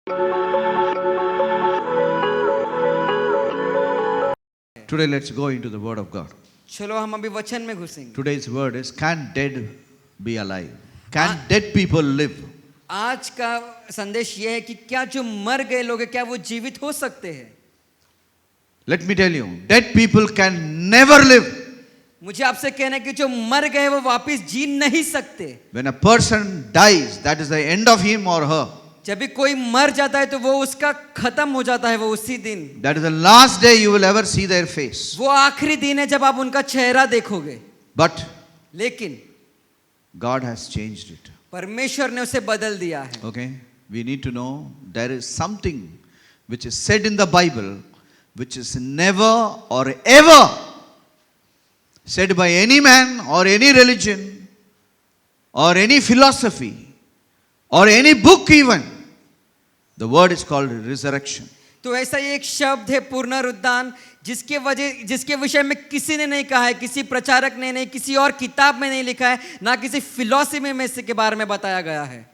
Today let's go into the word of God. चलो हम अभी वचन में घुसेंगे. Today's word is, can dead be alive? Can dead people live? आज का संदेश ये है कि क्या जो मर गए लोग हैं क्या वो जीवित हो सकते हैं. Let me tell you, dead people can never live. मुझे आपसे कहना है कि जो मर गए वो वापस जी नहीं सकते. When a person dies, that is the end of him or her. जब भी कोई मर जाता है तो वो उसका खत्म हो जाता है वो उसी दिन. That is the last day you will ever see their face. वो आखिरी दिन है जब आप उनका चेहरा देखोगे. But लेकिन God has changed it. परमेश्वर ने उसे बदल दिया है. Okay? We need to know there is something which is said in the Bible which is never or ever said by any man or any religion or any philosophy or any book even. The word is called resurrection. तो ऐसा ही एक शब्द है पुनरुत्थान जिसके विषय में किसी ने नहीं कहा है, किसी प्रचारक ने नहीं, किसी और किताब में नहीं लिखा है, ना किसी फिलॉसफी में इसके बारे में बताया गया है.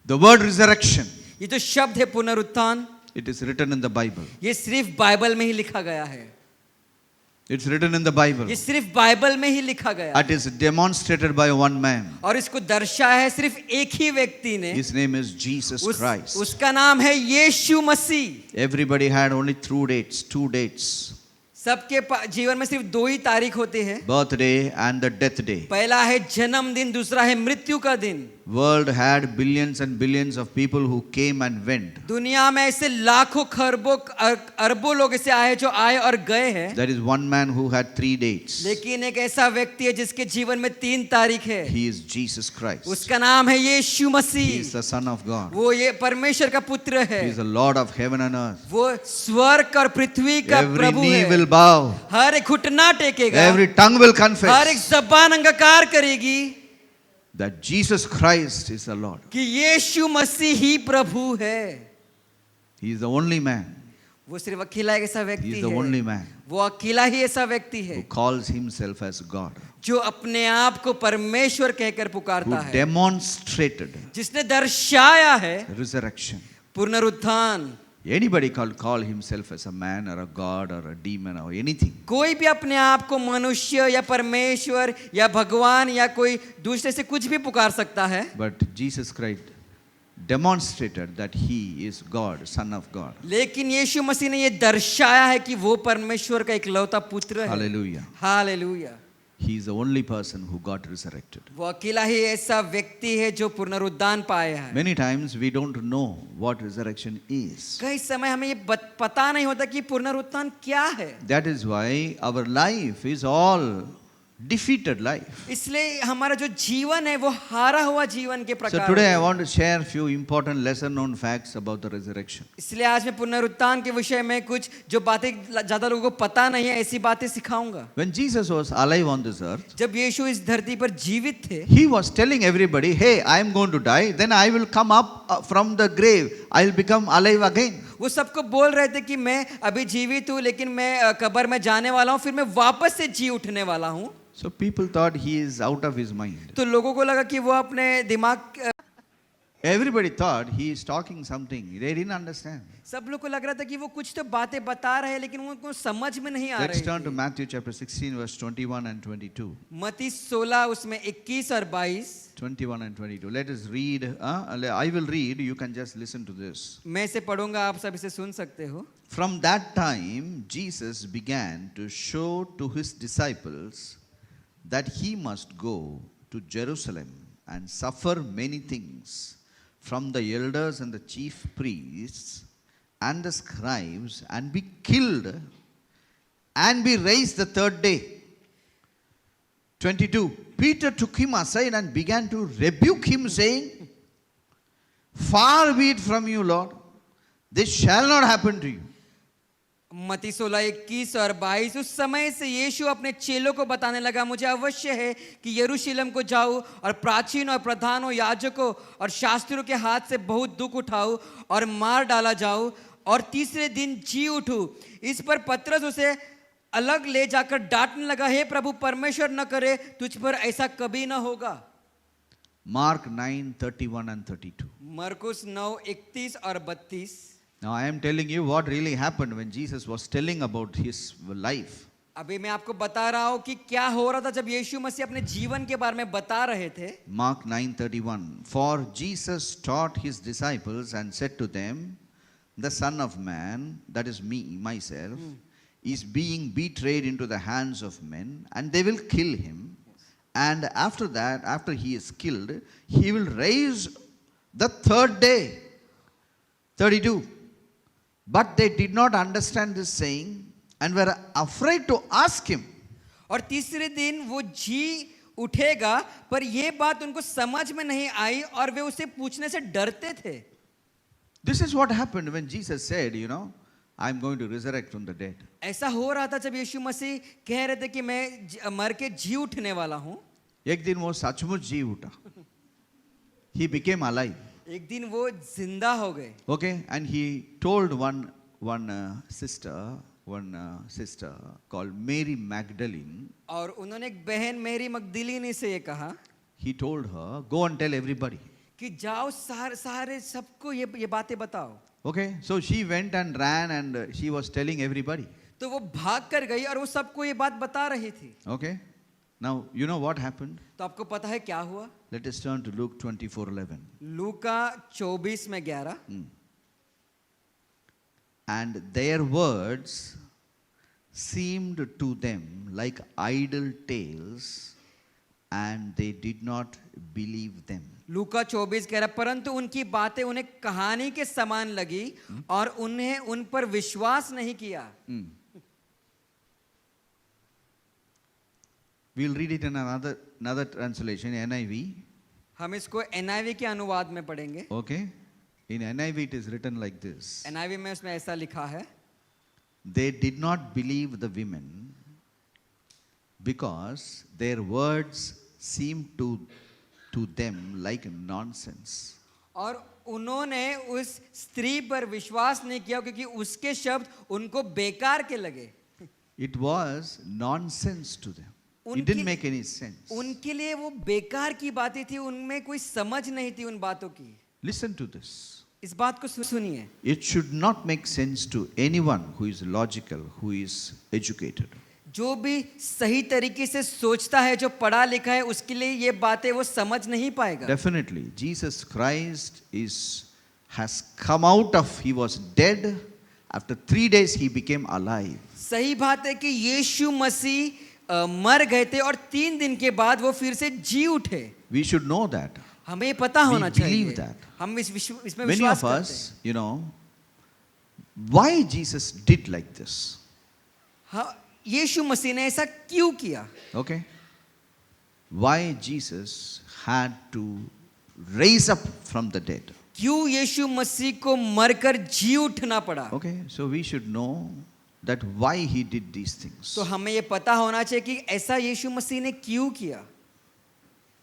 The word resurrection, ये जो शब्द है पुनरुत्थान, it is written in the Bible. ये सिर्फ बाइबल में ही लिखा गया है. It's written in the Bible. ये सिर्फ बाइबल में ही लिखा गया है. It is demonstrated by one man. और इसको दर्शाया है सिर्फ एक ही व्यक्ति ने. His name is Jesus Christ. उसका नाम है यीशु मसीह. Everybody had only two dates. सबके जीवन में सिर्फ दो ही तारीख होती है. Birthday and the death day. पहला है जन्मदिन, दूसरा है मृत्यु का दिन. World had billions and billions of people who came and went. दुनिया में ऐसे लाखों खरबों अरबों लोग ऐसे आए जो आए और गए हैं. There is one man who had 3 dates. लेकिन एक ऐसा व्यक्ति है जिसके जीवन में 3 तारीख है. He is Jesus Christ. उसका नाम है यीशु मसीह. He is the Son of God. वो ये परमेश्वर का पुत्र है. He is the Lord of heaven and earth. वो स्वर्ग और पृथ्वी का Every प्रभु knee है. will bow. हर एक घुटना टेकेगा. Every tongue will हर एक confess जबान अंगीकार करेगी that Jesus Christ is the Lord. कि यीशु मसीह ही प्रभु है. He is the only man. वो सिर्फ अकेला एक ऐसा He व्यक्ति is the only है. man वो अकेला ही ऐसा व्यक्ति है who calls himself as God. जो अपने आप को परमेश्वर कहकर Who पुकारता है. demonstrated जिसने दर्शाया है resurrection. पुनरुत्थान. Anybody can call himself as a man or a god or a demon or anything. कोई भी अपने आप को मनुष्य या परमेश्वर या भगवान या कोई दूसरे से कुछ भी पुकार सकता है. But Jesus Christ demonstrated that he is God, Son of God. लेकिन यीशु मसीह ने ये दर्शाया है कि वो परमेश्वर का इकलौता पुत्र है. Hallelujah. Hallelujah. He is the only person who got resurrected. वो अकेला ही ऐसा व्यक्ति है जो पुनरुत्थान पाया है. Many times we don't know what resurrection is. कई समय हमें ये पता नहीं होता कि पुनरुत्थान क्या है. That is why our life is all defeated life. इसलिए हमारा जो जीवन है वो हारा हुआ जीवन के So प्रकार. today I want to share few important lesser known facts about the resurrection. इसलिए आज मैं पुनरुत्थान के विषय में कुछ जो बातें ज्यादा लोगों को पता नहीं है ऐसी बातें सिखाऊंगा. When Jesus was alive on this earth, जब यीशु इस धरती पर जीवित थे, he was telling everybody, hey, I am going to die, then I will come up from the grave, I will become alive again. वो सबको बोल रहे थे कि मैं अभी जीवित हूँ लेकिन मैं कब्र में जाने वाला हूँ, फिर मैं वापस से जी उठने वाला हूँ. So people thought he is out of his mind. तो लोगों को लगा कि वो अपने दिमाग. Everybody thought he is talking something. They didn't understand. सब लोग को लग रहा था कि वो कुछ तो बातें बता रहे हैं लेकिन उनको समझ में नहीं आ Let's रही turn to थी. Matthew chapter 16 verse 21 and 22. मत्ती 16 उसमें 21 और 22. 21 and 22. Let us read. I will read. You can just listen to this. मैं इसे पढ़ूंगा, आप सब इसे सुन सकते हो. From that time, Jesus began to show to his disciples that he must go to Jerusalem and suffer many things from the elders and the chief priests and the scribes and be killed and be raised the third day. 22. Peter took him aside and began to rebuke him, saying, far be it from you, Lord, this shall not happen to you. मत्ती 16 21 और 22. उस समय से यीशु अपने चेलों को बताने लगा, मुझे अवश्य है कि यरूशलेम को जाऊं और प्राचीन और प्रधानों, याजकों और शास्त्रियों के हाथ से बहुत दुख उठाऊं और मार डाला जाऊं और तीसरे दिन जी उठूं. इस पर पतरस उसे अलग ले जाकर डांटने लगा, हे प्रभु, परमेश्वर न करे तुझ पर ऐसा कभी न होगा. Mark 9:31 and 32. मरकुस 9:31 और 32। Now I am telling you what really happened when Jesus was telling about his life. अभी मैं आपको बता रहा हूँ कि क्या हो रहा था जब यीशु मसीह अपने जीवन के बारे में बता रहे थे। Mark 9:31. For Jesus taught his disciples and said to them, the Son of Man, that is me, myself, is being betrayed into the hands of men, and they will kill him. And after that, after he is killed, he will raise the third day. 32. But they did not understand this saying and were afraid to ask him. और तीसरे दिन वो जी उठेगा, पर ये बात उनको समझ में नहीं आई और वे उसे पूछने से डरते थे। This is what happened when Jesus said, I'm going to resurrect from the dead. ऐसा हो रहा था जब यीशु मसीह कह रहे थे कि मैं मर के जी उठने वाला हूँ। एक दिन वो सचमुच जी उठा. He became alive. एक दिन वो जिंदा हो गए। Okay, and he told one sister called Mary Magdalene. और उन्होंने एक बहन मेरी मगदलीनी से ये कहा He told her, go and tell everybody. कि जाओ सारे सबको ये बातें बताओ। Okay, so she went and ran and she was telling everybody. तो वो भाग कर गई और वो सबको ये बात बता रही थी। Okay, now you know what happened? तो आपको पता है क्या हुआ? Let us turn to Luke 24:11. Luka 24:11। And their words seemed to them like idle tales, and they did not believe them. लूका 24:11। परंतु उनकी बातें उन्हें कहानी के समान लगी और उन्हें उन पर विश्वास नहीं किया। We'll read it in another translation, NIV. हम इसको NIV के अनुवाद में पढ़ेंगे। Okay, in NIV it is written like this. NIV में उसमें ऐसा लिखा है, They did not believe the women because their words seemed to them like nonsense. और उन्होंने उस स्त्री पर विश्वास नहीं किया क्योंकि उसके शब्द उनको बेकार के लगे। It was nonsense to them. It didn't make any sense. उनके लिए वो बेकार की बातें थी, उनमें कोई समझ नहीं थी उन बातों की। Listen to this. इस बात को सुनिए। It should not make sense to anyone who is logical, who is educated. जो भी सही तरीके से सोचता है, जो पढ़ा लिखा है, उसके लिए ये बातें वो समझ नहीं पाएगा। Definitely, Jesus Christ has come out of, he was dead. After 3 days he became alive. सही बात है कि यीशु मसीह मर गए थे और 3 दिन के बाद वो फिर से जी उठे। We should know that. हमें पता होना believe चाहिए। that. हम इसमें Many विश्वास of करते us, why Jesus did like this? हैं। हाँ, यीशु मसीह ने ऐसा क्यों किया? Okay? Why Jesus had to raise up from the dead? क्यों यीशु मसीह को मरकर जी उठना पड़ा? Okay, so we should know that why he did these things. तो हमें ये पता होना चाहिए कि ऐसा यीशु मसीह ने क्यों किया।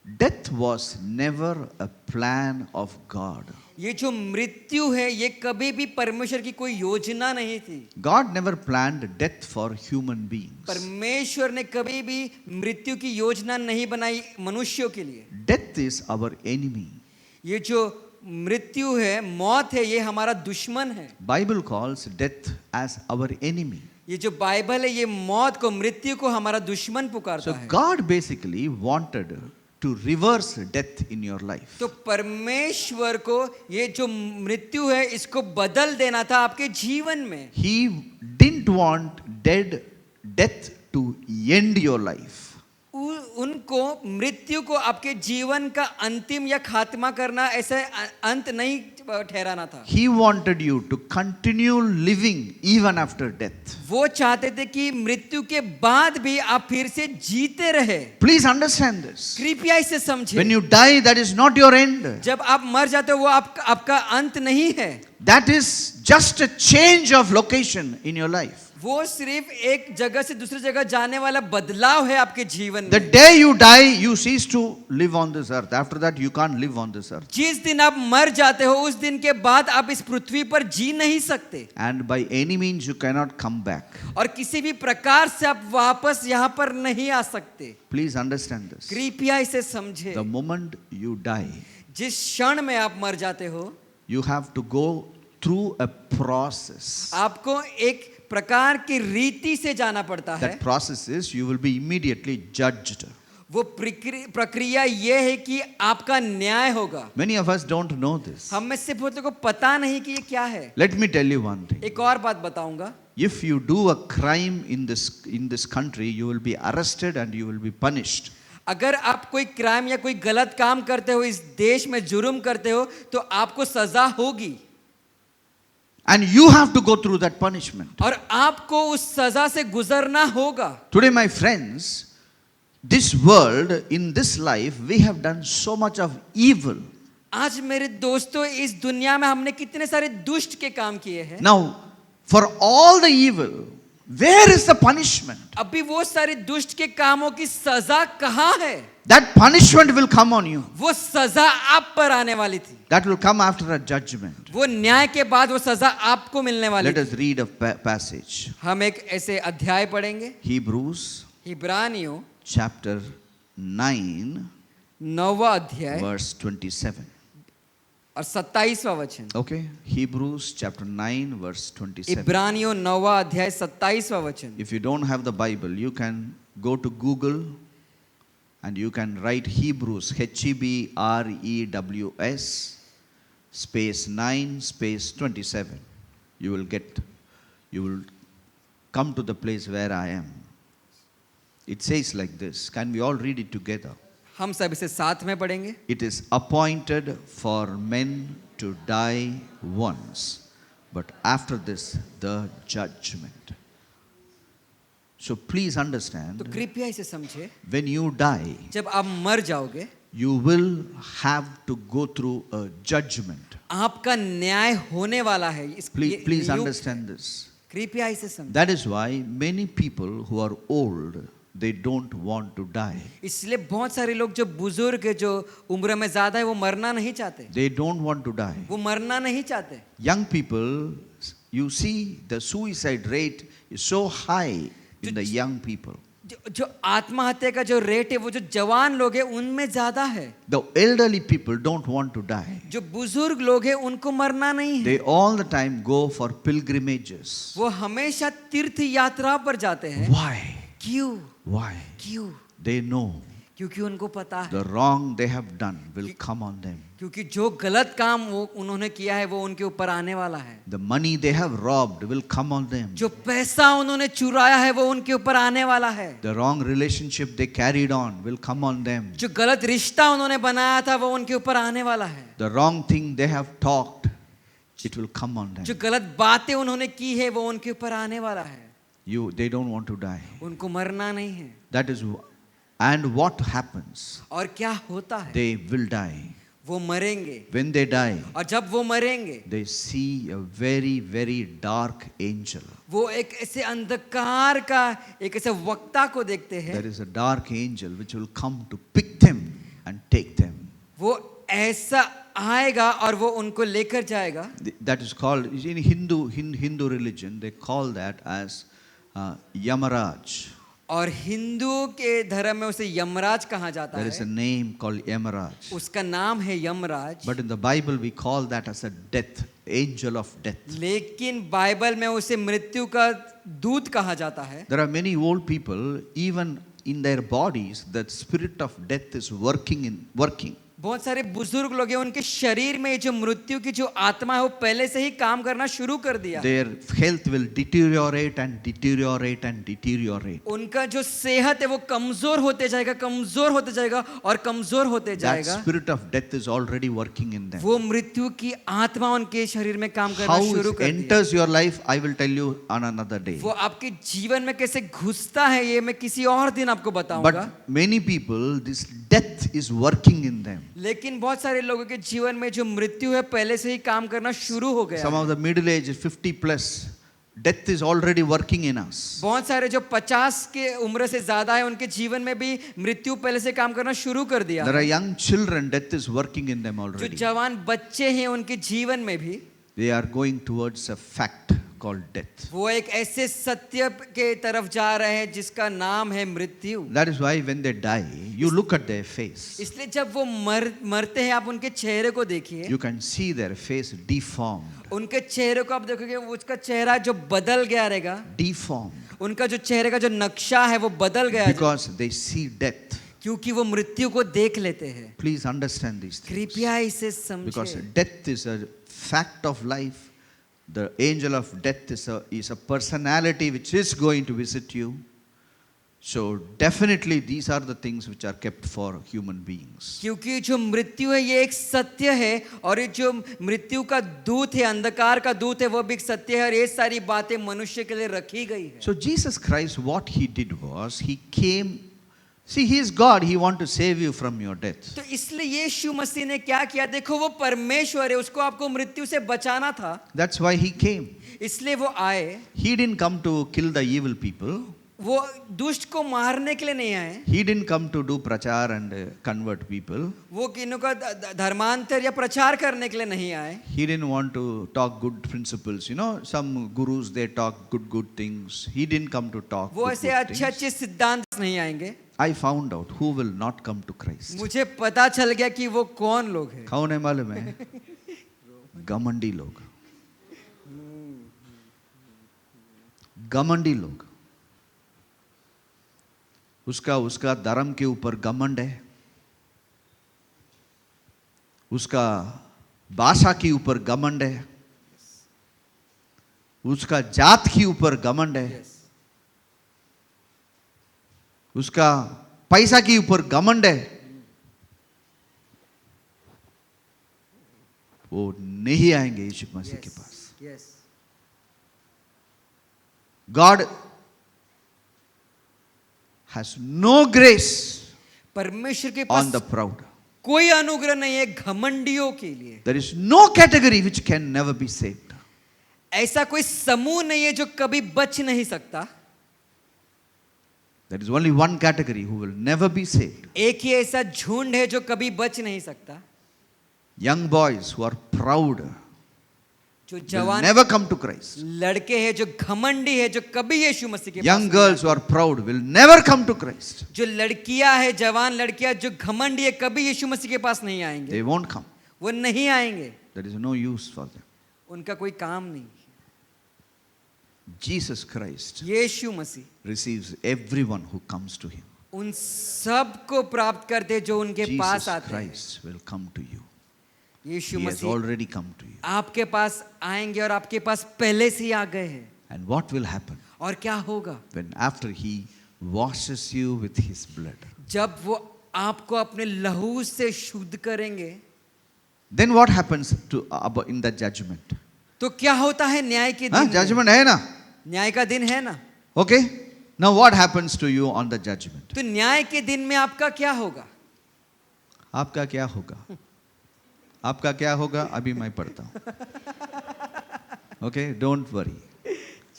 Death was never a plan of God. ये जो मृत्यु है ये कभी भी परमेश्वर की कोई योजना नहीं थी। God never planned death for human beings. परमेश्वर ने कभी भी मृत्यु की योजना नहीं बनाई मनुष्यों के लिए। Death is our enemy. ये जो मृत्यु है, मौत है, ये हमारा दुश्मन है। Bible calls death as our enemy. ये जो बाइबल है ये मौत को, मृत्यु को हमारा दुश्मन पुकारता So है। God basically wanted to reverse death in your life. तो परमेश्वर को ये जो मृत्यु है इसको बदल देना था आपके जीवन में। He didn't want death to end your life. उनको मृत्यु को आपके जीवन का अंतिम या खात्मा करना ऐसे अंत नहीं ठहराना था। He wanted you to continue living even after death. वो चाहते थे कि मृत्यु के बाद भी आप फिर से जीते रहे। Please understand this. कृपया इसे समझें। When you die, that is not your end. जब आप मर जाते हो वो आपका अंत नहीं है। That is just a change of location in your life. वो सिर्फ एक जगह से दूसरी जगह जाने वाला बदलाव है आपके जीवन The में। day you die, you cease to live on this earth. After that, you can't live on this earth. जिस दिन आप मर जाते हो उस दिन के बाद आप इस पृथ्वी पर जी नहीं सकते, And by any means, you cannot come back. और किसी भी प्रकार से आप वापस यहाँ पर नहीं आ सकते। Please understand this. कृपया इसे समझे, The moment you die, जिस क्षण में आप मर जाते हो you have to go through a process. आपको एक प्रकार की रीति से जाना पड़ता है। That process is you will be immediately judged. वो प्रक्रिया ये है कि आपका न्याय होगा। Many of us don't know this. हम में से बहुत लोगों को पता नहीं कि ये क्या है। Let me tell you one thing. एक और बात बताऊंगा, If you do a crime in this country, you will be arrested and you will be punished. अगर आप कोई क्राइम या कोई गलत काम करते हो, इस देश में जुर्म करते हो, तो आपको सजा होगी And you have to go through that punishment. और आपको उस सजा से गुजरना होगा। Today, my friends, this world, in this life, we have done so much of evil. आज मेरे दोस्तों, इस दुनिया में हमने कितने सारे दुष्ट के काम किए हैं। Now, for all the evil, where is the punishment? अभी वो सारे दुष्ट के कामों की सजा कहाँ है? That punishment will come on you. वो सजा आप पर आने वाली थी। That will come after a judgment. वो न्याय के बाद वो सजा आपको मिलने वाली Let थी। us read a passage. हम एक ऐसे अध्याय पढ़ेंगे, Hebrews इब्रानियों chapter 9, 9वां अध्याय verse 27. और 27वां वचन। Okay? Hebrews chapter 9, verse 27. इब्रानियों 9वां अध्याय 27वां वचन। If you don't have the Bible, you can go to Google and you can write Hebrews, Hebrews, space 9, space 27. You will come to the place where I am. It says like this. Can we all read it together? हम सब इसे साथ में पढ़ेंगे। It is appointed for men to die once, but after this, the judgment. So please understand, तो कृपया इसे समझे, when you die, जब आप मर जाओगे you will have to go through a judgment. आपका न्याय होने वाला है। Please understand this. कृपया इसे समझे। That is why many people who are old, they don't want to die. इसलिए बहुत सारे लोग जो बुजुर्ग है, जो उम्र में ज्यादा है, वो मरना नहीं चाहते। They don't want to die. वो मरना नहीं चाहते। Young people, you see the suicide rate is so high in the young people. जो आत्महत्या का जो रेट है वो जो जवान लोग हैं उनमें ज्यादा है। The elderly people don't want to die. जो बुजुर्ग लोग हैं उनको मरना नहीं है। They all the time go for pilgrimages. वो हमेशा तीर्थ यात्रा पर जाते हैं। Why? क्यों? Why? क्यों? They know क्योंकि उनको पता है, the wrong they have done will come on them. क्योंकि जो गलत काम वो उन्होंने किया है वो उनके ऊपर आने वाला है। The money they have robbed will come on them. जो पैसा उन्होंने चुराया है वो उनके ऊपर आने वाला है। The wrong relationship they carried on will come on them. जो गलत रिश्ता उन्होंने बनाया था वो उनके ऊपर आने वाला है। The wrong thing they have talked, it will come on them. जो गलत बातें उन्होंने की है वो उनके ऊपर आने वाला है। They don't want to die. उनको मरना नहीं है। That is, and what happens? और क्या होता है? They will die. वो मरेंगे, When they die, और जब वो मरेंगे they see a very, very dark angel. वो एक ऐसे अंधकार का एक ऐसे वक्ता को देखते हैं। There is a dark angel which will come to pick them and take them. वो ऐसा आएगा और वो उनको लेकर जाएगा। That is called, in Hindu religion, they call that as Yamaraj. और हिंदू के धर्म में उसे यमराज कहा जाता There is a है। name called Yamaraj. उसका नाम है Yamraj. But in the Bible, we call that as a death, angel of death. लेकिन बाइबल में उसे मृत्यु का दूत कहा जाता है। There are many old people, even in their bodies, the spirit of death is working. बहुत सारे बुजुर्ग लोग हैं, उनके शरीर में जो मृत्यु की जो आत्मा है वो पहले से ही काम करना शुरू कर दिया। Their health will deteriorate and deteriorate and deteriorate. उनका जो सेहत है वो कमजोर होते जाएगा और कमजोर होते That जाएगा। spirit of death is already working in them. वो मृत्यु की आत्मा उनके शरीर में काम करना How शुरू it कर दिया। enters your life, I will tell you on another day. वो आपके जीवन में कैसे घुसता है ये मैं किसी और दिन आपको बताऊंगा। But many people, this death is working in them. लेकिन बहुत सारे लोगों के जीवन में जो मृत्यु है पहले से ही काम करना शुरू हो गया Some है। of the middle age, 50 plus, death is already working in us. बहुत सारे जो 50 के उम्र से ज्यादा है उनके जीवन में भी मृत्यु पहले से काम करना शुरू कर दिया There are है। young children, death is working in them जो already. जवान बच्चे हैं उनके जीवन में भी They are going towards a fact called death. वो एक ऐसे सत्य के तरफ जा रहे हैं जिसका नाम है मृत्यु। That is why when they die, you look at their face. इसलिए जब वो मरते हैं आप उनके चेहरे को देखिए, You can see their face deformed. उनके चेहरे को आप देखोगे उसका चेहरा जो बदल गया रहेगा, Deformed. उनका जो चेहरे का जो नक्शा है वो बदल गया है, Because they see death. क्योंकि वो मृत्यु को देख लेते हैं। Please understand these things. कृपया इसे Because समझें, death is a fact of life. The angel of death is a personality which is going to visit you. So definitely these are the things which are kept for human beings. क्योंकि जो मृत्यु है ये एक सत्य है और ये जो मृत्यु का दूत है, अंधकार का दूत है, वो भी एक सत्य है और ये सारी बातें मनुष्य के लिए रखी गई है। So Jesus Christ, what he did was, he came. See, he is God. He want to save you from your death. तो इसलिए यीशु मसीह ने क्या किया, देखो वो परमेश्वर है, उसको आपको मृत्यु से बचाना था, That's why he came. इसलिए वो आए। He didn't come to kill the evil people. वो दुष्ट को मारने के लिए नहीं आए, He didn't come to do prachar and convert people. वो किन्हों का धर्मांतर या प्रचार करने के लिए नहीं आए। He didn't want to talk good principles. You know, some gurus, they talk good things. He didn't come to talk वो good, ऐसे good अच्छे things. अच्छे सिद्धांत नहीं आएंगे। I found out who will not come to Christ. मुझे पता चल गया कि वो कौन लोग हैं। कौन है मालूम है? घमंडी लोग। घमंडी लोग। उसका धर्म के ऊपर घमंड है, उसका भाषा के ऊपर घमंड है, उसका जात के ऊपर घमंड है, उसका पैसा के ऊपर घमंड है। वो नहीं आएंगे यीशु मसीह के पास। Yes, God has no grace परमेश्वर के on पास the proud. कोई अनुग्रह नहीं है घमंडियों के लिए। There is no category which can never be saved. ऐसा कोई समूह नहीं है जो कभी बच नहीं सकता। There is only one category who will never be saved. एक ही ऐसा झुंड है जो कभी बच नहीं सकता। Young boys who are proud जो will जवान never come to Christ. लड़के हैं जो घमंडी है जो कभी यीशु मसीह के Young pass girls who are proud will never come to Christ. जो लड़कियां है जवान लड़कियां जो घमंडी है कभी यीशु मसीह के पास नहीं आएंगे, They won't come. वो नहीं आएंगे, There is no use for them. उनका कोई काम नहीं। Jesus Christ Yeshu Masih receives everyone who comes to him. उन सब को प्राप्त करते जो उनके पास Jesus आते हैं। Christ will come to you. Yeshu He has Masih already come to you. आपके पास आएंगे और आपके पास पहले से ही आ गए हैं। And what will happen और क्या होगा when after he washes you with his blood? जब वो आपको अपने लहू से शुद्ध करेंगे? Then what happens to in the judgment? तो क्या होता है न्याय के हाँ, दिन में? judgment है ना? न्याय का दिन है ना? Okay. Now what happens to you on the judgment? तो न्याय के दिन में आपका क्या होगा? आपका क्या होगा? आपका क्या होगा? अभी मैं पढ़ता हूँ. Okay, don't worry.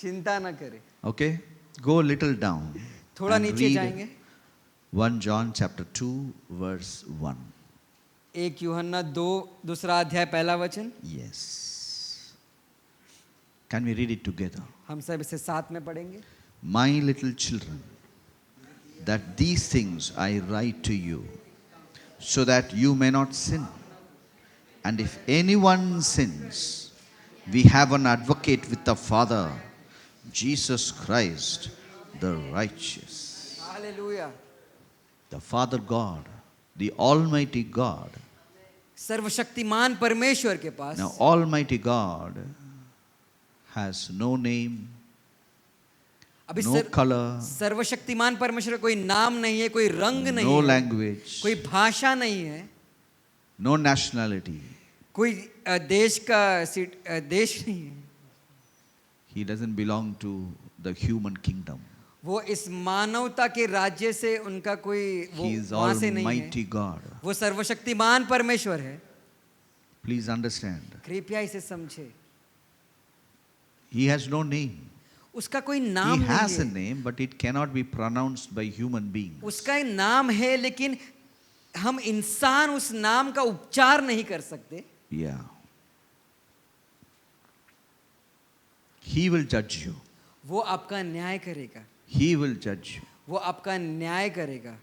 चिंता ना करें, Okay, go little down. थोड़ा and नीचे read जाएंगे। 1 John chapter 2 verse 1. 1 यूहन्ना 2 दूसरा अध्याय पहला वचन। Yes. Can we read it together? हम सब इसे साथ में पढ़ेंगे। My little children, that these things I write to you, so that you may not sin. And if anyone sins, we have an advocate with the Father, Jesus Christ, the righteous. Hallelujah. The Father God, the Almighty God. सर्वशक्तिमान परमेश्वर के पास Now, Almighty God has no name, अभी no color, सर्वशक्तिमान परमेश्वर का कोई नाम नहीं है, कोई रंग नहीं no है, language, कोई भाषा नहीं है, no nationality. कोई देश का देश नहीं है। He doesn't belong to the human kingdom. वो इस मानवता के राज्य से उनका कोई वो He is वहां से नहीं है। Almighty God. वो सर्वशक्तिमान परमेश्वर है। Please understand. कृपया इसे समझे। He has no name. उसका कोई He नाम has a नहीं है। name, but it cannot be pronounced by human beings. उसका एक नाम है, लेकिन हम इंसान उस नाम का उपचार नहीं कर सकते। Yeah. He will judge you. वो आपका न्याय करेगा। He will judge you. वो आपका न्याय करेगा।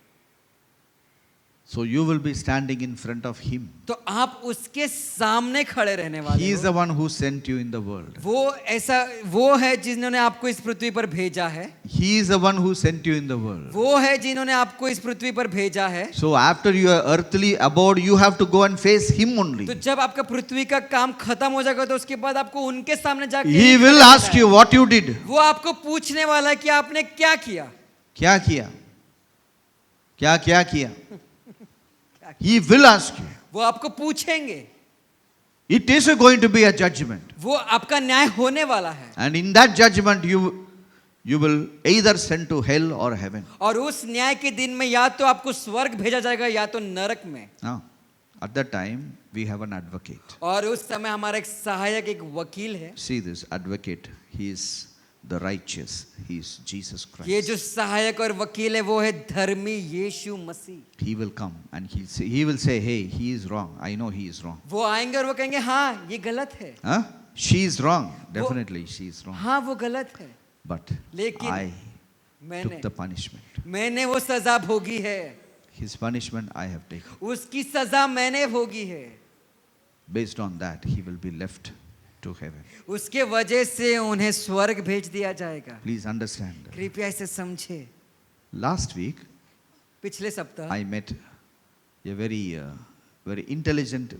So you will be standing in front of Him. तो आप उसके सामने खड़े रहने वाले He is हो। the one who sent you in the world. वो है जिन्होंने आपको इस पृथ्वी पर भेजा है। He is the one who sent you in the world. वो है जिन्होंने आपको इस पृथ्वी पर भेजा है। So after your earthly abode, you have to go and face Him only. तो जब आपका पृथ्वी का काम खत्म हो जाएगा तो उसके बाद आपको उनके सामने जाके He will ask you what you did. वो आपको पूछने वाला है कि आपने क्या किया। क्या किया? क्या किया? He will ask you. वो आपको पूछेंगे। It is going to be a judgment. वो आपका न्याय होने वाला है। And in that judgment, you will either send to hell or heaven. और उस न्याय के दिन में या तो आपको स्वर्ग भेजा जाएगा या तो नरक में। Now, at that time, we have an advocate. और उस समय हमारा एक सहायक, एक वकील है। See this advocate. He is the righteous. He is Jesus ये Christ. जो सहायक और वकील है वो है धर्मी यीशु मसीह। He will come and he will say, hey, he is wrong. I know he is wrong. वो आएंगे और वो कहेंगे हाँ ये गलत है। Huh? She is wrong. Definitely she is wrong. हाँ वो गलत है, But लेकिन I मैंने took the punishment. मैंने वो सजा भोगी है। His punishment I have taken. उसकी सजा मैंने भोगी है। Based on that, he will be left to heaven. उसके वजह से उन्हें स्वर्ग भेज दिया जाएगा। Please understand. कृपया इसे समझे। Last week, पिछले सप्ताह I met a very intelligent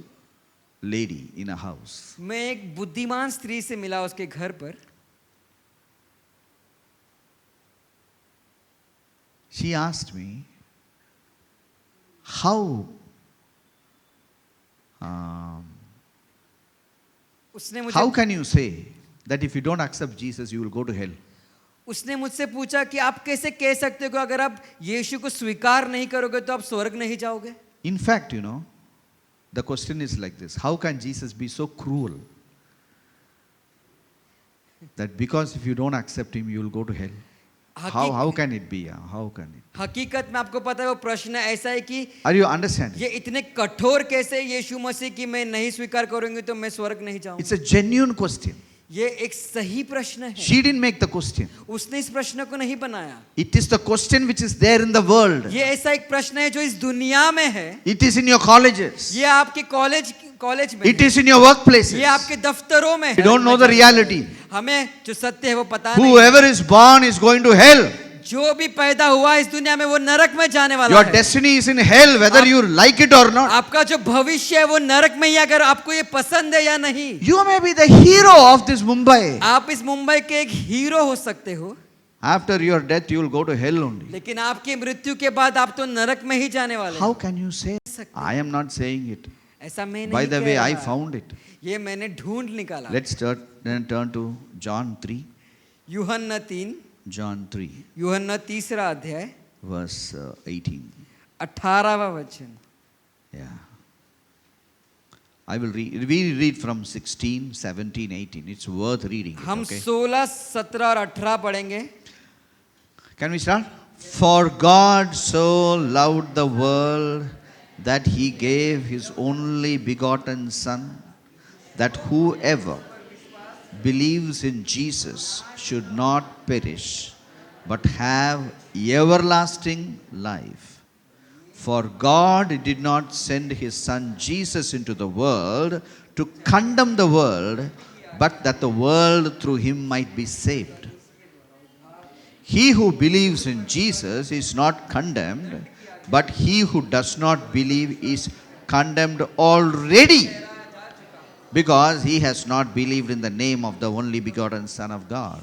lady in a house. मैं एक बुद्धिमान स्त्री से मिला उसके घर पर। She asked me, how उसने मुझे how can you say that if you don't accept Jesus, you will go to hell? उसने मुझसे पूछा कि आप कैसे कह सकते हो कि अगर आप यीशु को स्वीकार नहीं करोगे तो आप स्वर्ग नहीं जाओगे। In fact, the question is like this. How can Jesus be so cruel that because if you don't accept him, you will go to hell? How can it be? How can it? हकीकत में आपको पता है वो प्रश्न ऐसा है कि Are you understanding? ये इतने कठोर कैसे यीशु मसीह की मैं नहीं स्वीकार करूंगी तो मैं स्वर्ग नहीं जाऊंगा। It's a genuine question. ये एक सही प्रश्न है। She didn't make the question. उसने इस प्रश्न को नहीं बनाया। It is the question which is there in the world. ये ऐसा एक प्रश्न है जो इस दुनिया में है। It is in your colleges. ये आपके कॉलेज में It है। is in your workplaces. ये आपके दफ्तरों में है। You don't know the reality. हमें जो सत्य है वो पता नहीं। Whoever is born is going to hell. जो भी पैदा हुआ इस दुनिया में वो नरक में जाने वाला Your है। destiny is in hell, whether you like it or not. आपका जो भविष्य है वो नरक में ही, अगर आपको ये पसंद है या नहीं। You may be the hero of this Mumbai. आप इस मुंबई के एक हीरो हो सकते हो, After your death, you will go to hell only. लेकिन आपकी मृत्यु के बाद आप तो नरक में ही जाने वाले How हैं। can you say? I am not saying it. ऐसा मैं By नहीं the कह way, I रहा। found it. ये मैंने ढूंढ निकाला। Let's then turn to John 3. यूहन्ना 3, John 3, यूहन्ना 3 अध्याय verse 18. 18वां वचन। Yeah. I will read. We read from 16, 17, 18. It's worth reading. It, हम okay? 16, 17 और 18 पढ़ेंगे। Can we start? For God so loved the world that he gave his only begotten Son, that whoever believes in Jesus should not perish, but have everlasting life. For God did not send his Son Jesus into the world to condemn the world, but that the world through him might be saved. He who believes in Jesus is not condemned, but he who does not believe is condemned already, because he has not believed in the name of the only begotten Son of God.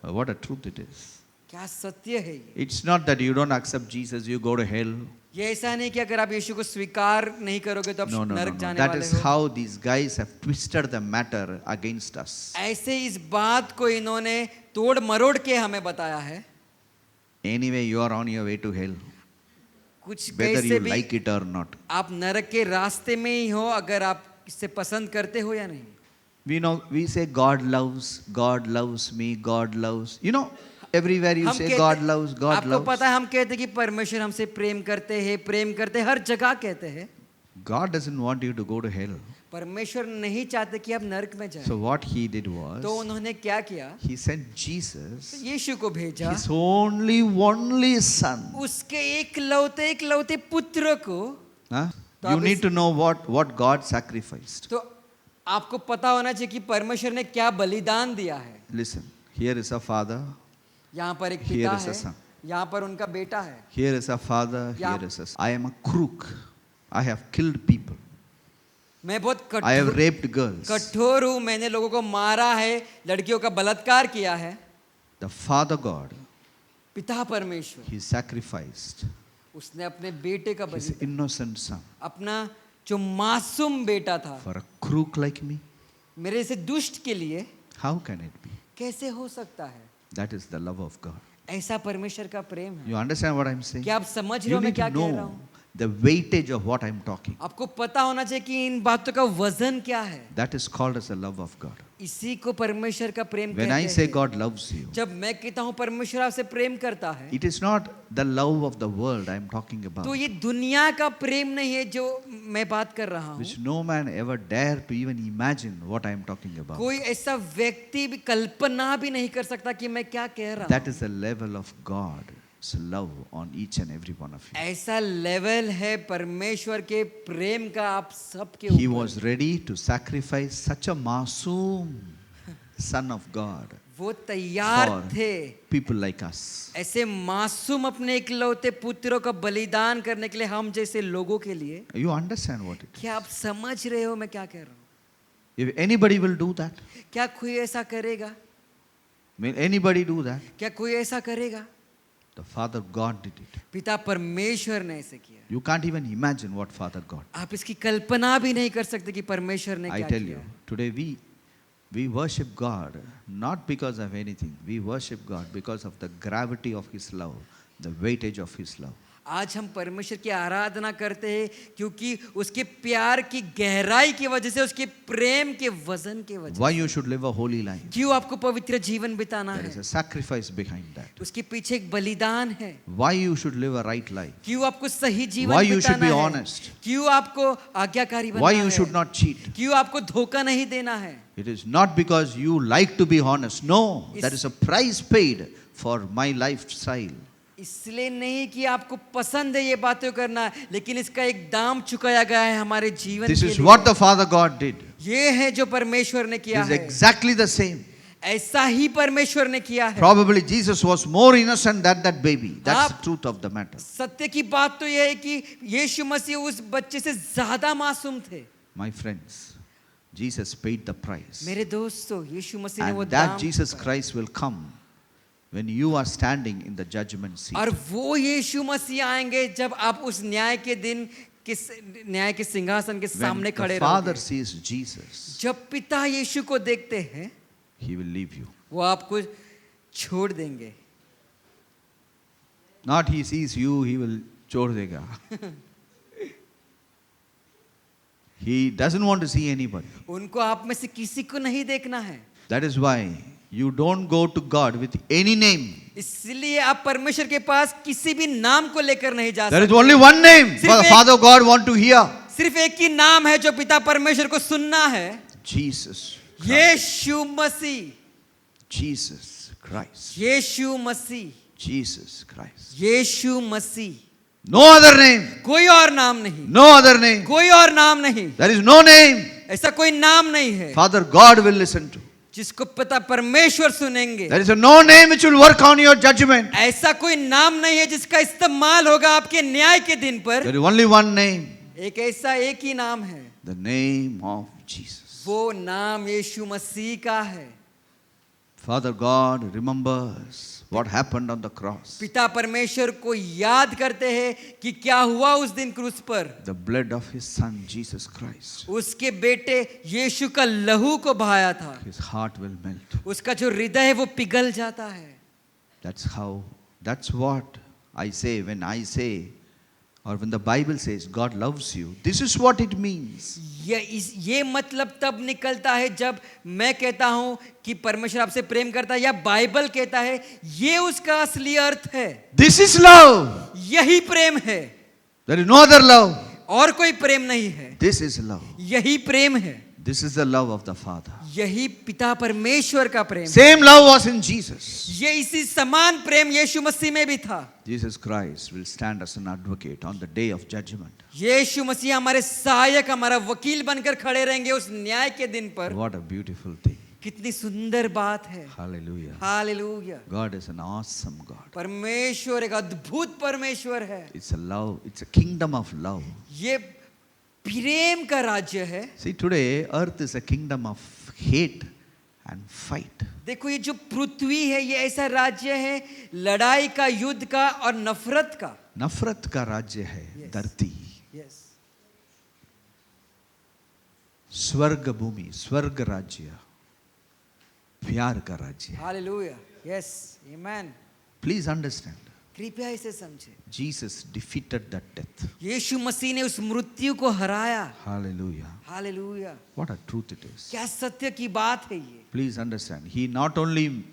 What a truth it is. क्या सत्य है ये। It's not that you don't accept Jesus, you go to hell. ये ऐसा नहीं कि अगर आप यीशु को स्वीकार नहीं करोगे तो आप No, no, no, नरक no. जाने That वाले is हो। how these guys have twisted the matter against us. ऐसे इस बात को इन्होंने तोड़ मरोड़ के हमें बताया है। Anyway, you are on your way to hell, कुछ whether कैसे you भी like it or not. आप नरक के रास्ते में ही हो, अगर आप इसे पसंद करते हो या नहीं। We know, we say God loves me, God loves. You know, everywhere you हम say कहते- God loves, God आपको loves. पता है, हम कहते हैं कि परमेश्वर हमसे प्रेम करते हैं, हर जगह कहते हैं। God doesn't want you to go to hell. परमेश्वर नहीं चाहते कि आप नरक में जाएं। So what he did तो was, उन्होंने क्या किया, he sent Jesus, यीशु को भेजा, his only son. उसके एकलौते पुत्र को। Huh? तो You आप need इस- to know what God sacrificed. तो आपको पता होना चाहिए कि परमेश्वर ने क्या बलिदान दिया है। Listen, here is a father, यहाँ पर एक Here पिता is a है, son. यहाँ पर उनका बेटा है। here is a father, Yeah. here is a son. I am a crook. I have killed people. मैं बहुत I have कठोर raped girls. कठोर हूँ, मैंने लोगों को मारा है, लड़कियों का बलात्कार किया है। The Father God, पिता परमेश्वर, he sacrificed उसने अपने बेटे का his बलिदान, innocent son अपना जो मासूम बेटा था, for a crook like me. मेरे से दुष्ट के लिए How can it be? कैसे हो सकता है? That is the love of God. ऐसा परमेश्वर का प्रेम है। You understand what I'm saying? क्या आप समझ रहे You हो मैं need क्या to कह रहा know हूँ? the weightage of what I'm talking. आपको पता होना चाहिए कि इन बातों का वजन क्या है। That is called as the love of God. इसी को परमेश्वर का प्रेम When कहते I say हैं। God loves you, जब मैं कहता हूँ परमेश्वर आपसे प्रेम करता है, it is not the love of the world I'm talking about, तो ये दुनिया का प्रेम नहीं है जो मैं बात कर रहा हूँ। which no man ever dare to even imagine what I'm talking about. कोई ऐसा व्यक्ति भी कल्पना भी नहीं कर सकता कि मैं क्या कह रहा That हूँ। is the level of God's love on each and every one of you. ऐसा लेवल है परमेश्वर के प्रेम का आप सबके He ऊपर। was ready to sacrifice such a masoom son of God वो तैयार for थे people like us. ऐसे मासूम अपने इकलौते पुत्रों का बलिदान करने के लिए, हम जैसे लोगों के लिए। You understand what it is? क्या आप समझ रहे हो मैं क्या कह रहा हूँ? If anybody will do that, क्या कोई ऐसा करेगा? will anybody do that? क्या कोई ऐसा करेगा? The Father God did it. पिता परमेश्वर ने ऐसे किया। You can't even imagine what Father God. आप इसकी कल्पना भी नहीं कर सकते कि परमेश्वर ने I क्या tell किया you, है। today we worship God not because of anything. We worship God because of the gravity of His love, the weightage of His love. आज हम परमेश्वर की आराधना करते हैं क्योंकि उसके प्यार की गहराई की वजह से, उसके प्रेम के वजन के वजह Why से। you should live a holy life? क्यों आपको पवित्र जीवन बिताना There is है? a sacrifice behind that. उसके पीछे एक बलिदान है। Why you should live a right life? क्यों आपको सही जीवन Why you should बिताना be है? honest? क्यों आपको आज्ञाकारी बनना Why है? you should not cheat? क्यों आपको धोखा नहीं देना है? It is not because you like to be honest. No, that is a price paid for my lifestyle. इसलिए नहीं कि आपको पसंद है ये बातें करना, लेकिन इसका एक दाम चुकाया गया है हमारे जीवन This के is लिए। what the Father God did. ये है जो परमेश्वर ने It किया is है। exactly the same. ऐसा ही परमेश्वर ने किया है। Probably Jesus was more innocent than that baby. That's the आप- truth of the matter. सत्य की बात तो यह है कि यीशु मसीह उस बच्चे से ज्यादा मासूम थे। My friends, Jesus paid the price. मेरे दोस्तों, यीशु मसीह ने वो And that दाम Jesus चुकाया। Christ will come when you are standing in the judgment seat. और वो यीशु मसीह आएंगे जब आप उस न्याय के दिन न्याय के सिंहासन के When सामने खड़े the Father रहोगे। sees Jesus, जब पिता यीशु को देखते हैं, He will leave you. वो आपको छोड़ देंगे। Not He sees you, He will छोड़ देगा. He doesn't want to see anybody. उनको आप में से किसी को नहीं देखना है। That is why you don't go to God with any name. इसलिए आप परमेश्वर के पास किसी भी नाम को लेकर नहीं जा There is सकते। only one name for सिर्फ the एक- Father God want to hear. सिर्फ एक ही नाम है जो पिता परमेश्वर को सुनना है, Jesus. यीशु मसीह। Jesus Christ. यीशु मसीह, Jesus Christ. यीशु मसीह। No other name. कोई और नाम नहीं, No other name. कोई और नाम नहीं, There is no name ऐसा कोई नाम नहीं है Father God will listen to. जिसको पिता परमेश्वर सुनेंगे। There is no name which will work on your judgment. ऐसा कोई नाम नहीं है जिसका इस्तेमाल होगा आपके न्याय के दिन पर। There is only one name. एक ऐसा एक ही नाम है, The name of Jesus. वो नाम यीशु मसीह का है। Father God remembers what happened on the cross. पिता परमेश्वर को याद करते हैं कि क्या हुआ उस दिन क्रूस पर। The blood of his son Jesus Christ. उसके बेटे यीशु का लहू को बहाया था। His heart will melt. उसका जो हृदय है वो पिघल जाता है। That's what I say when I say, or when the Bible says God loves you. This is what it means. ये मतलब तब निकलता है जब मैं कहता हूं कि परमेश्वर आपसे प्रेम करता है, या बाइबल कहता है, ये उसका असली अर्थ है। This is love. यही प्रेम है, There is no other love. और कोई प्रेम नहीं है। This is love. यही प्रेम है, This is the love of the Father. यही पिता परमेश्वर का प्रेम। Same love was in Jesus. ये इसी समान प्रेम यीशु मसीह में भी था। Jesus Christ will stand as an advocate on the day of judgment. यीशु मसीह हमारे सहायक, हमारा वकील बनकर खड़े रहेंगे उस न्याय के दिन पर। What a beautiful thing. कितनी सुंदर बात है। Hallelujah. Hallelujah. God is an awesome God. परमेश्वर एक अद्भुत परमेश्वर है। It's a love. It's a kingdom of love. ये प्रेम का राज्य है। See, today earth is a kingdom of hate and fight. देखो ये जो पृथ्वी है ये ऐसा राज्य है लड़ाई का, युद्ध का और नफरत का। नफरत का राज्य है धरती। यस। स्वर्ग भूमि, स्वर्ग राज्य, प्यार का राज्य। Hallelujah. Yes, amen. Please understand. कृपया इसे समझे। Jesus defeated that death. यीशु मसीह ने उस मृत्यु को हराया। Hallelujah. Hallelujah. What a truth it is. क्या सत्य की बात है ये। Please understand. He not only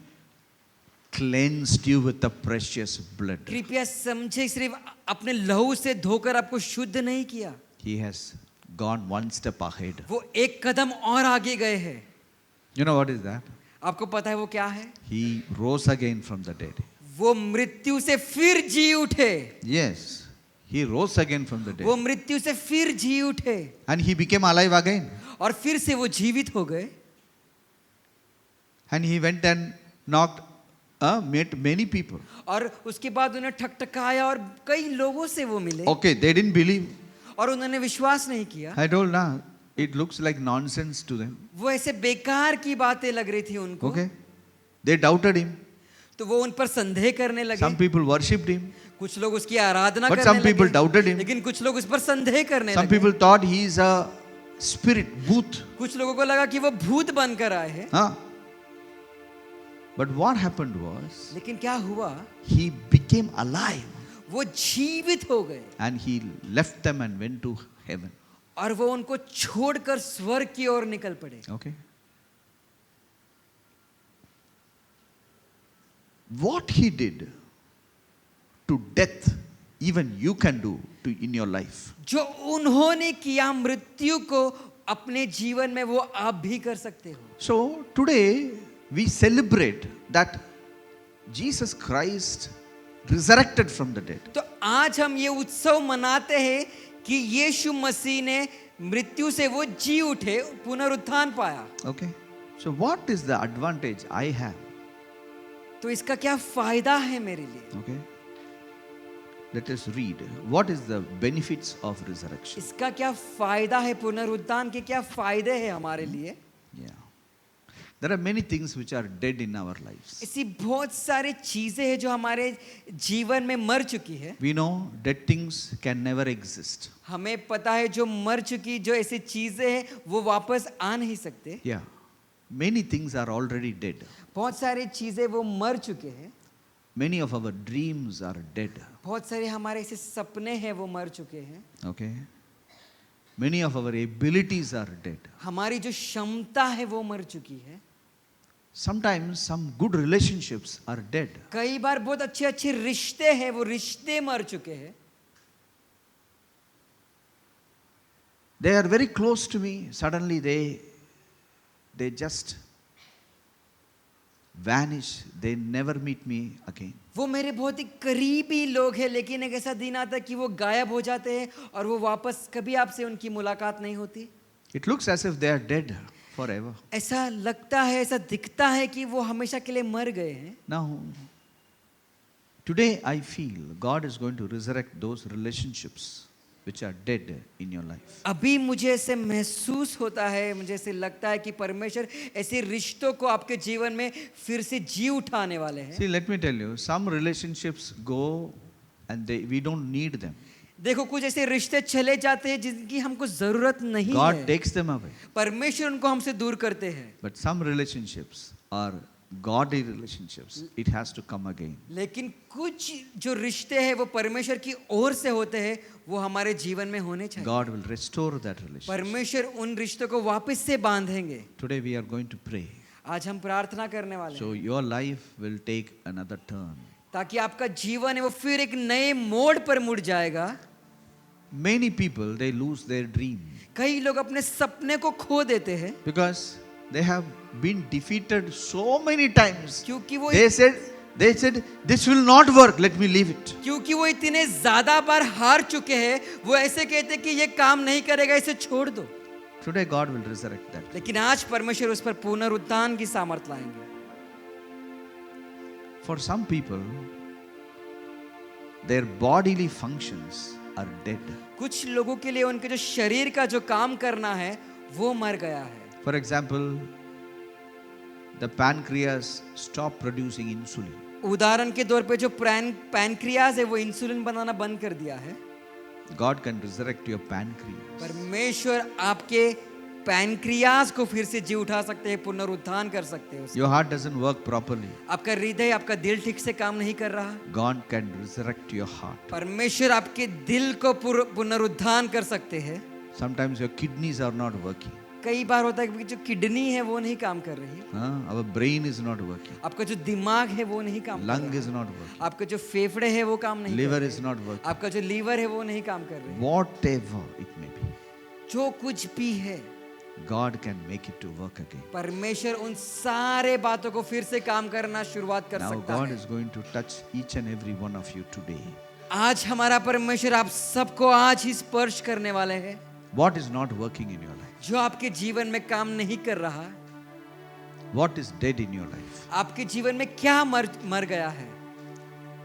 cleansed you with the precious blood. कृपया समझे, सिर्फ अपने लहू से धोकर आपको शुद्ध नहीं किया। He has gone one step ahead. वो एक कदम और आगे गए हैं। You know what is that? आपको पता है वो क्या है? He rose again from the dead. वो मृत्यु से फिर जी उठे। Yes. He rose again from the dead. वो मृत्यु से फिर जी उठे And he became alive again. और फिर से वो जीवित हो गए। And he went and met many people. और उसके बाद उन्हें ठकठकाया और कई लोगों से वो मिले। Okay, they didn't believe. और उन्होंने विश्वास नहीं किया। I told now, it looks like nonsense to them. वो ऐसे बेकार की बातें लग रही थी उनको। Okay. They doubted him. तो वो उन पर संदेह करने लगे। Some people worshipped him. कुछ लोग उसकी आराधना But करने some people लगे। doubted him. लेकिन कुछ लोग उस पर संदेह करने Some लगे। people thought he is a spirit, booth. कुछ लोगों को लगा कि वो भूत बनकर आए हैं। Huh? But what happened was, लेकिन क्या हुआ? he became alive. वो जीवित हो गए And he left them and went to heaven. और वो उनको छोड़कर स्वर्ग की ओर निकल पड़े। Okay. What he did to death, even you can do in your life. जो उन्होंने किया मृत्यु को अपने जीवन में, वो आप भी कर सकते हो। So today we celebrate that Jesus Christ resurrected from the dead. तो आज हम ये उत्सव मनाते हैं कि यीशु मसीह ने मृत्यु से वो जी उठे, पुनरुत्थान पाया। Okay. So what is the advantage I have? तो इसका क्या फायदा है मेरे लिए? Okay. Let us read. What is the benefits of resurrection? इसका क्या फायदा है? पुनरुत्थान के क्या फायदे हैं हमारे लिए? Yeah. There are many things which are dead in our lives. ऐसी बहुत सारी चीजें हैं जो हमारे जीवन में मर चुकी है। We know dead things can never exist. हमें पता है जो मर चुकी जो ऐसी चीजें हैं वो वापस आ नहीं सकते। Yeah. Many things are already dead. बहुत सारी चीजें वो मर चुके हैं। Many of our dreams are dead. बहुत सारे हमारे ऐसे सपने हैं वो मर चुके हैं। Okay. Many of our abilities are dead. हमारी जो क्षमता है वो मर चुकी है। Sometimes some good relationships are dead. कई बार बहुत अच्छे अच्छे रिश्ते हैं वो रिश्ते मर चुके हैं। They are very close to me. Suddenly they just vanish. They never meet me again. वो मेरे बहुत ही करीबी लोग हैं, लेकिन एक ऐसा दिन आता है कि वो गायब हो जाते हैं और वो वापस कभी आपसे उनकी मुलाकात नहीं होती। It looks as if they are dead forever. ऐसा लगता है, ऐसा दिखता है कि वो हमेशा के लिए मर गए हैं। Now, today I feel God is going to resurrect those relationships. which are dead in your life. अभी मुझे ऐसे महसूस होता है, मुझे ऐसे लगता है कि परमेश्वर ऐसे रिश्तों को आपके जीवन में फिर से जी उठाने वाले हैं। See, let me tell you, some relationships go and we don't need them. देखो, कुछ ऐसे रिश्ते चले जाते हैं जिनकी हमको जरूरत नहीं God है, takes them away. परमेश्वर उनको हमसे दूर करते हैं। But some relationships are godly relationships. It has to come again. लेकिन कुछ जो रिश्ते हैं वो परमेश्वर की ओर से होते हैं, वो हमारे जीवन में होने चाहिए। God will restore that relationship. परमेश्वर उन रिश्तों को वापस से बांधेंगे। Today we are going to pray. आज हम प्रार्थना करने वाले So हैं your life will take another turn. ताकि आपका जीवन है वो फिर एक नए मोड़ पर मुड़ जाएगा। Many people, they lose their dream कई लोग अपने सपने को खो देते हैं because they have been defeated so many times. क्योंकि वो They said, this will not work, let me leave it. क्योंकि वो इतने ज्यादा बार हार चुके हैं, वो ऐसे कहते हैं कि ये काम नहीं करेगा, इसे छोड़ दो। Today God will resurrect that. लेकिन आज परमेश्वर उस पर पुनरुत्थान की सामर्थ लाएंगे। For some people, their bodily functions are dead. कुछ लोगों के लिए उनके जो शरीर का जो काम करना है वो मर गया है। For example, the pancreas stop producing insulin. उदाहरण के तौर पे जो पैनक्रियाज है वो इंसुलिन बनाना बंद कर दिया है। God can resurrect your pancreas. परमेश्वर आपके पैनक्रियाज को फिर से जी उठा सकते हैं, पुनरुत्थान कर सकते हैं। Your heart doesn't work properly. आपका हृदय, आपका दिल ठीक से काम नहीं कर रहा, God can resurrect your heart. परमेश्वर आपके दिल को पुनरुत्थान कर सकते हैं। Sometimes your kidneys are not working. कई बार होता है कि जो किडनी है वो नहीं काम कर रही, Our brain is not working. आपका जो दिमाग है वो नहीं काम कर Lung रहा, is not working. आपका जो फेफड़े है वो काम नहीं कर Liver रहे, is not working. आपका जो लीवर है वो नहीं काम कर रहे। Whatever it may be, जो कुछ भी है, God can make it to work again. परमेश्वर उन सारे बातों को फिर से काम करना शुरुआत कर Now सकता God है। is going to touch each and every one of you today. आज हमारा परमेश्वर आप सबको आज ही स्पर्श करने वाले हैं। What is not working in your life? जो आपके जीवन में काम नहीं कर रहा, What is dead in your life? आपके जीवन में क्या मर गया है,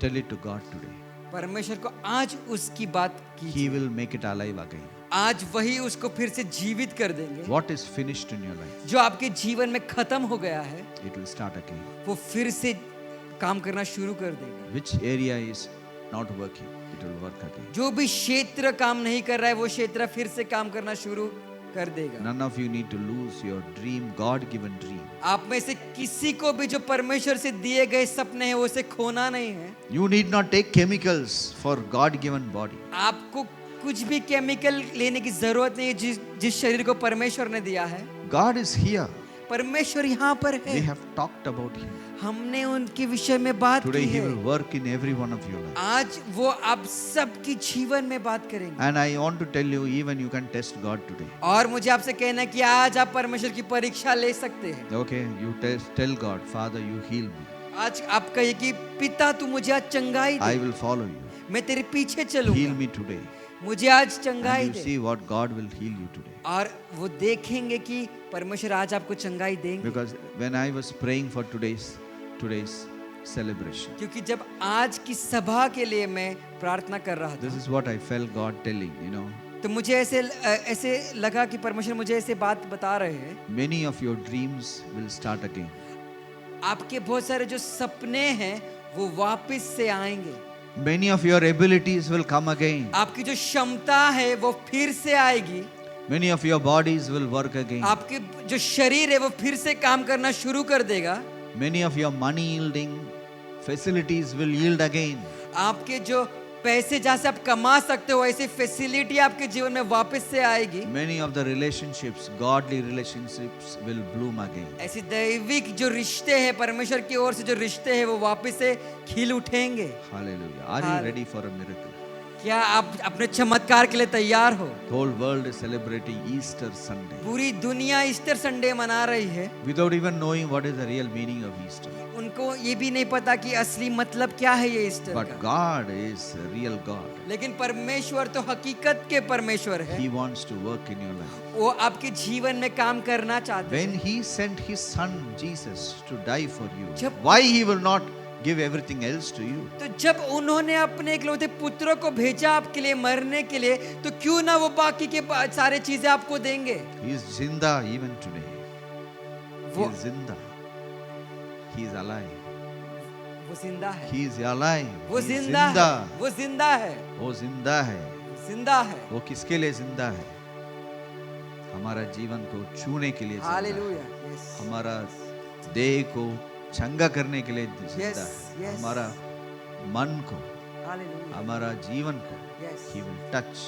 Tell it to God today. परमेश्वर को आज उसकी बात He कीजिए। will make it alive again. आज वही उसको फिर से जीवित कर देंगे। What is finished in your life? जो आपके जीवन में खत्म हो गया है It will start again. वो फिर से काम करना शुरू कर देगा। Which area is not working? It will work again. जो भी क्षेत्र काम नहीं कर रहा है वो क्षेत्र फिर से काम करना शुरू कर देगा। None of you need to lose your dream, God-given dream. आप में से किसी को भी जो परमेश्वर से दिए गए सपने हैं वो उसे खोना नहीं है। You need not take chemicals for God-given body. आपको कुछ भी केमिकल लेने की जरूरत नहीं है जिस शरीर को परमेश्वर ने दिया है। God is here. परमेश्वर यहाँ पर We है, have talked about Him. हमने उनके विषय में बात Today की He है। will work in every one of your life. आज वो आप सबकी जीवन में बात करेंगे। And I want to tell you, even you can test God today. और मुझे आपसे कहना है कि आज आप परमेश्वर की परीक्षा ले सकते हैं। Okay, you tell God, Father, you heal me. आज आप कहिए कि पिता तू मुझे आज चंगाई I they, will follow you. मैं तेरे पीछे Heal चलूंगा, me today. मुझे आज चंगाई And you they. see what God will heal you today. और वो देखेंगे कि परमेश्वर आज आपको चंगाई देंगे। Because when I was praying for today's celebration, क्योंकि जब आज की सभा के लिए मैं प्रार्थना कर रहा this था is what I felt God telling, तो मुझे ऐसे लगा कि परमेश्वर मुझे ऐसे बात बता रहे हैं। many of your dreams will start again. आपके बहुत सारे जो सपने हैं वो वापस से आएंगे। Many of your abilities will come again. आपकी जो क्षमता है वो फिर से आएगी। Many of your bodies will work again. आपके जो शरीर है वो फिर से काम करना शुरू कर देगा। Many of your money yielding facilities will yield again. आपके जो पैसे जहाँ से आप कमा सकते हो ऐसी फैसिलिटी आपके जीवन में वापस से आएगी। Many of the relationships, godly relationships will bloom again. ऐसे दैविक जो रिश्ते हैं, परमेश्वर की ओर से जो रिश्ते हैं वो वापस से खिल उठेंगे। Hallelujah. Are you ready for a miracle? क्या आप अपने चमत्कार के लिए तैयार हो? The whole world is celebrating Easter Sunday पूरी दुनिया ईस्टर संडे मना रही है, without even knowing what is the real meaning of Easter. उनको ये भी नहीं पता कि असली मतलब क्या है ये ईस्टर But का। God is a real God. लेकिन परमेश्वर तो हकीकत के परमेश्वर है, He wants to work in your life. वो आपके जीवन में काम करना चाहते हैं। When He sent His Son Jesus to die for you, जब- why He will not give everything else to you. तो जब उन्होंने अपने इकलौते पुत्र को भेजा आपके लिए मरने के लिए, तो क्यों ना वो बाकी के सारे चीजें आपको देंगे? He is Zinda even today. He वो is Zinda. He is alive. वो जिंदा है, He is alive. वो He is जिंदा है, वो जिंदा है, वो जिंदा है. जिंदा है। वो किसके लिए जिंदा है? हमारा जीवन को छूने के लिए जिंदा है. हालेलुया। यस, हमारा देह को चंगा करने के लिए जिंदा Yes, है. yes. हमारा मन को, हालेलुया। हमारा जीवन को Yes. He will touch.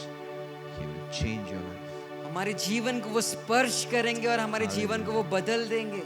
He will change your life. हमारे जीवन को वो स्पर्श करेंगे और हमारे जीवन को वो बदल देंगे।